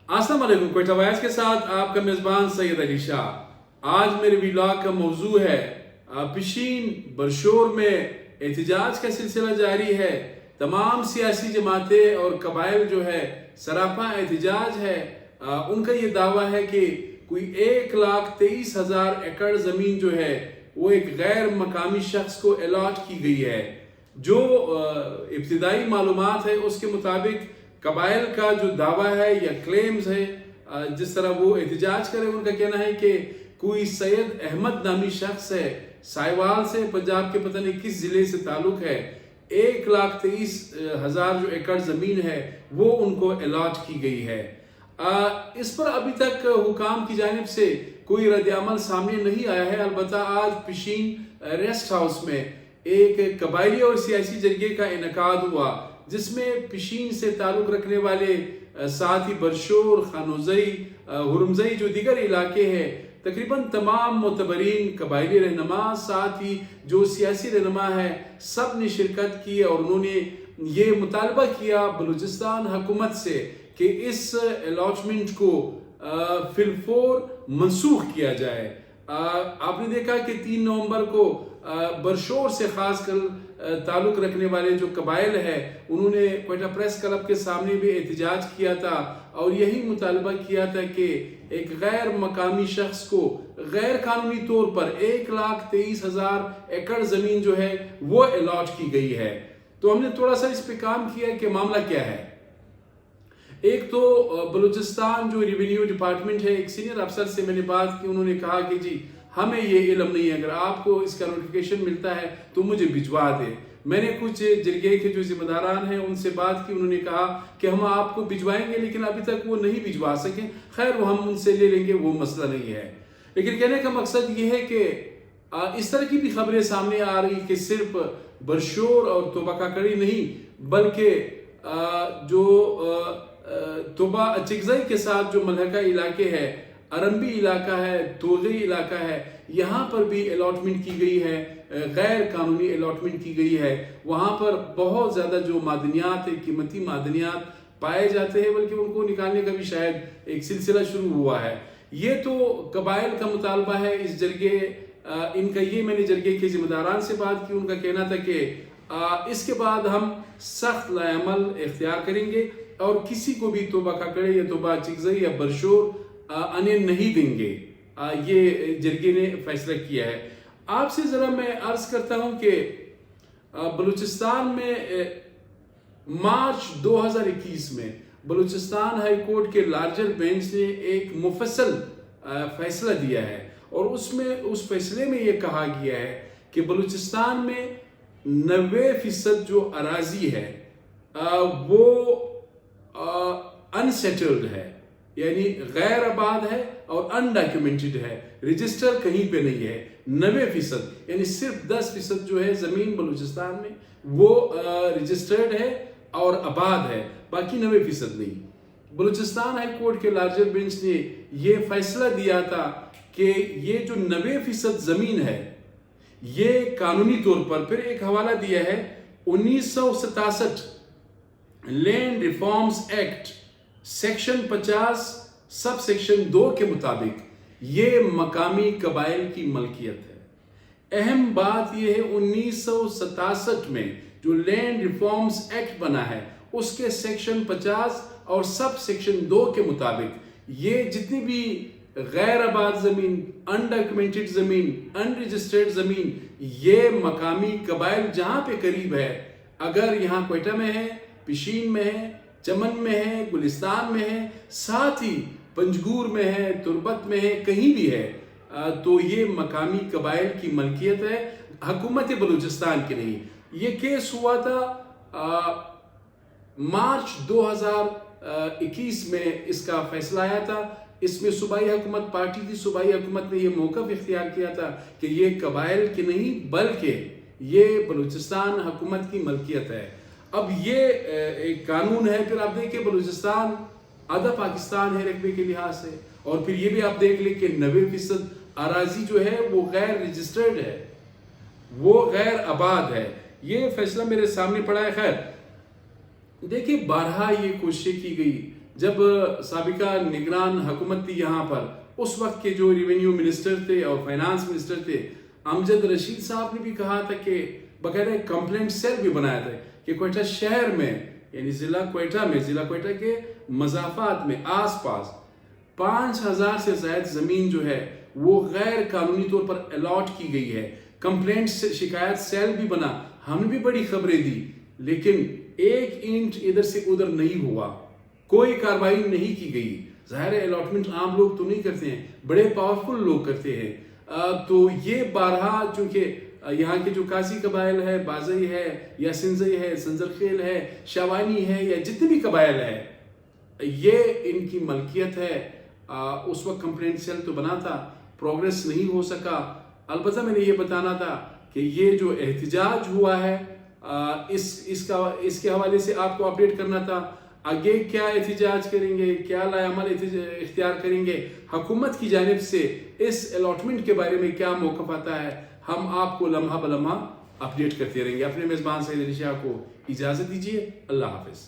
अस्सलाम वालेकुम। कोयटा वॉइस के साथ आपका मेज़बान सैयद अली शाह। आज मेरे व्लॉग का मौजू है पिशीन बरशोर में एहतजाज का सिलसिला जारी है। तमाम सियासी जमातें और कबाइल जो है सरापा एहतजाज है। उनका ये दावा है कि कोई 1,23,000 एकड़ ज़मीन जो है वो एक गैर मकामी शख्स को अलॉट की गई है। जो इब्तिदाई मालूमात है उसके मुताबिक कबाइल का जो दावा है या क्लेम्स है, जिस तरह वो एहतजाज करे, उनका कहना है कि कोई सैयद अहमद नामी शख्स है, साहिवाल से, पंजाब के पता नहीं किस जिले से ताल्लुक है, 1,23,000 जो एकड़ ज़मीन है वो उनको अलॉट की गई है। इस पर अभी तक हुकाम की जानिब से कोई रद्द-ए-अमल सामने नहीं आया है। अलबत्ता आज पिशीन रेस्ट हाउस में एक कबायली और सियासी जरगे का इनेकाद हुआ, जिसमें पिशीन से ताल्लुक़ रखने वाले साथ ही बरशोर, खानोज़ई, हुरमज़ई जो दीगर इलाके हैं, तकरीबन तमाम मोतबरीन कबायली रहनुमा, साथ ही जो सियासी रहनुमा है, सब ने शिरकत की और उन्होंने ये मुतालबा किया बलूचिस्तान हुकूमत से कि इस अलॉटमेंट को फिलफोर मनसूख किया जाए। आपने देखा कि 3 नवंबर को बरशोर से खास कर ताल्लुक़ रखने वाले जो कबाइल है, उन्होंने क्वेटा प्रेस क्लब के सामने भी एहतजाज किया था और यही मुतालबा किया था कि एक गैर मकामी शख्स को गैर कानूनी तौर पर 1,23,000 एकड़ ज़मीन जो है वो अलॉट की गई है। तो हमने थोड़ा सा इस पे काम किया कि मामला क्या है। एक तो बलूचिस्तान जो रेवेन्यू डिपार्टमेंट है, एक सीनियर अफसर से मैंने बात की, उन्होंने कहा कि जी हमें ये इल्म नहीं है, अगर आपको इसका नोटिफिकेशन मिलता है तो मुझे भिजवा दे। मैंने कुछ जरगे के जो जिम्मेदारान हैं उनसे बात की, उन्होंने कहा कि हम आपको भिजवाएंगे, लेकिन अभी तक वो नहीं भिजवा सके। खैर वो हम उनसे ले लेंगे, वो मसला नहीं है। लेकिन कहने का मकसद ये है कि इस तरह की भी खबरें सामने आ रही कि सिर्फ बरशोर और तोबा काकड़ी नहीं, बल्कि जो तोबा चिगज़ई के साथ जो मलहका इलाके है, अरंबी इलाका है, तोगई इलाका है, यहाँ पर भी अलॉटमेंट की गई है, गैर कानूनी अलॉटमेंट की गई है। वहाँ पर बहुत ज़्यादा जो मादनियात है, कीमती मादनियात पाए जाते हैं, बल्कि उनको निकालने का भी शायद एक सिलसिला शुरू हुआ है। ये तो कबाइल का मुतालबा है। इस जरगे इनका ये मैंने जरगे के जिम्मेदारान से बात की, उनका कहना था कि इसके बाद हम सख्त लाअमल इख्तियार करेंगे और किसी को भी तोबा काकड़े या तोबा चिगज़ई या बरशोर आने नहीं देंगे। ये जरगे ने फैसला किया है। आपसे ज़रा मैं अर्ज़ करता हूँ कि बलूचिस्तान में मार्च 2021 में बलूचिस्तान हाई कोर्ट के लार्जर बेंच ने एक मुफस्सल फैसला दिया है और उसमें उस फैसले में ये कहा गया है कि बलूचिस्तान में 90% जो अराजी है वो अनसेटल्ड है, यानी गैर आबाद है और अनडॉक्यूमेंटेड है, रजिस्टर कहीं पे नहीं है। 90% यानी सिर्फ 10% जो है ज़मीन बलूचिस्तान में वो रजिस्टर्ड है और आबाद है, बाकी 90% नहीं। बलूचिस्तान हाई कोर्ट के लार्जर बेंच ने ये फैसला दिया था कि ये जो 90% ज़मीन है ये कानूनी तौर पर, फिर एक हवाला दिया है 1967 land reforms act section 50 sub section 2 के मुताबिक ये मकामी कबाइल की मलकियत है। अहम बात यह है 1967 में जो लैंड रिफॉर्म्स एक्ट बना है उसके सेक्शन 50 और सब सेक्शन 2 के मुताबिक ये जितनी भी गैर आबाद ज़मीन, अनडॉक्यूमेंटेड ज़मीन, अनरजिस्टर्ड ज़मीन, ये मकामी कबाइल जहाँ पे करीब है, अगर यहाँ क्वेटा में है, पिशीन में है, चमन में है, गुलिस्तान में है, साथ ही पंजगूर में है, तुर्बत में है, कहीं भी है, तो ये मकामी कबाइल की मलकियत है, हुकूमत बलूचिस्तान की नहीं। ये केस हुआ था मार्च 2021 में इसका फैसला आया था। इसमें सूबाई हुकूमत पार्टी थी, सूबाई हुकूमत ने यह मौक़िफ़ इख्तियार किया था कि ये कबाइल की नहीं बल्कि ये बलूचिस्तान हुकूमत की मलकियत है। अब ये एक कानून है। फिर आप देखिए बलूचिस्तान आधा पाकिस्तान है रकबे के लिहाज से, और फिर ये भी आप देख लें कि 90% अराजी जो है वो गैर रजिस्टर्ड है, वो गैर आबाद है। ये फैसला मेरे सामने पड़ा है। खैर देखिए, बारहा ये कोशिश की गई جب سابقہ نگران حکومت تھی یہاں پر، اس وقت کے جو ریونیو منسٹر تھے اور فائنانس منسٹر تھے امجد رشید صاحب نے بھی کہا تھا کہ باقاعدہ ایک کمپلینٹ سیل بھی بنایا تھا کہ کوئٹہ شہر میں یعنی ضلع کوئٹہ کے مضافات میں آس پاس 5000 سے زائد زمین جو ہے وہ غیر قانونی طور پر الاٹ کی گئی ہے. کمپلینٹ شکایت سیل بھی بنا، ہم نے بھی بڑی خبریں دی، لیکن ایک انچ ادھر سے ادھر نہیں ہوا، کوئی کارروائی نہیں کی گئی. ظاہر ہے الاٹمنٹ عام لوگ تو نہیں کرتے ہیں، بڑے پاورفل لوگ کرتے ہیں. تو یہ بارہا چونکہ یہاں کے جو قاضی قبائل ہے، بازئی ہے یا سنزئی ہے، سنزرخیل ہے، شاوانی ہے یا جتنے بھی قبائل ہے، یہ ان کی ملکیت ہے. اس وقت کمپلینٹ سیل تو بنا تھا، پروگریس نہیں ہو سکا. البتہ میں نے یہ بتانا تھا کہ یہ جو احتجاج ہوا ہے اس کے حوالے سے آپ کو اپڈیٹ کرنا تھا. آگے کیا احتجاج کریں گے، کیا لائے عمل اختیار کریں گے، حکومت کی جانب سے اس الاٹمنٹ کے بارے میں کیا موقف آتا ہے، ہم آپ کو لمحہ بلمحہ اپڈیٹ کرتے رہیں گے. اپنے میزبان سعید علی شاہ کو اجازت دیجیے. اللہ حافظ.